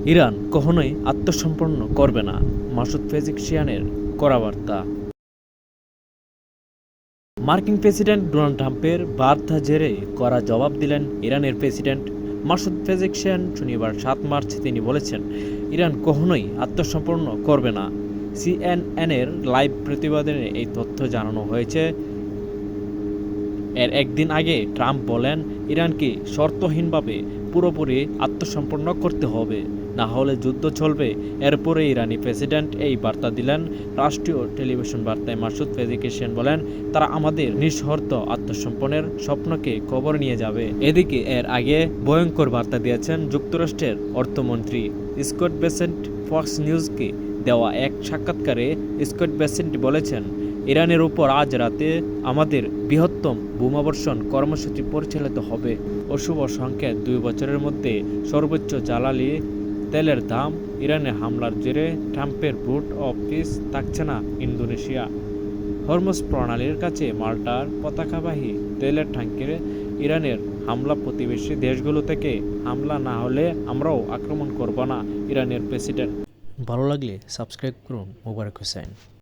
Iran কখনোই আত্মসমর্পণ করবে না, মাসুদ পেজেশকিয়ানের কড়া বার্তা। মার্কিন প্রেসিডেন্ট ডোনাল্ড ট্রাম্পের বার্তা জেরে কড়া জবাব দিলেন ইরানের প্রেসিডেন্ট মাসুদ পেজেশকিয়ান। শনিবার ৭ মার্চ তিনি বলেছেন, ইরান কখনোই আত্মসমর্পণ করবে না। সিএনএনের লাইভ প্রতিবেদনে এই তথ্য জানানো হয়েছে। এর একদিন আগে ট্রাম্প বলেন, ইরানকে শর্তহীনভাবে পুরোপুরি আত্মসমর্পণ করতে হবে, না হলে যুদ্ধ চলবে। এরপরে ইরানি প্রেসিডেন্ট এই বার্তা দিলেন। রাষ্ট্রীয় টেলিভিশন বার্তায় মাসুদ পেজেশকিয়ান বলেন, তারা আমাদের নিঃশর্ত আত্মসমর্পণের স্বপ্নকে কবর নিয়ে যাবে। এদিকে এর আগে ভয়ঙ্কর বার্তা দিয়েছেন যুক্তরাষ্ট্রের অর্থমন্ত্রী স্কট বেসেন্ট। ফক্স নিউজকে দেওয়া এক সাক্ষাৎকারে স্কট বেসেন্ট বলেছেন, ইরানের উপর আজ রাতে আমাদের বৃহত্তম বোমাবর্ষণ কর্মসূচি পরিচালিত হবে। অশুভ সংকেত, 2 বছরের মধ্যে সর্বোচ্চ জ্বালানি তেলের দাম। ইরানে হামলার জেরে ট্রাম্পের ভোট অফ পিস থাকছে না ইন্দোনেশিয়া। হরমুজ প্রণালীর কাছে মাল্টার পতাকাবাহী তেলের ট্যাঙ্কের ইরানের হামলা। প্রতিবেশী দেশগুলো থেকে হামলা না হলে আমরাও আক্রমণ করব না, ইরানের প্রেসিডেন্ট। ভালো লাগলে সাবস্ক্রাইব করুন। মোবারক হোসেন।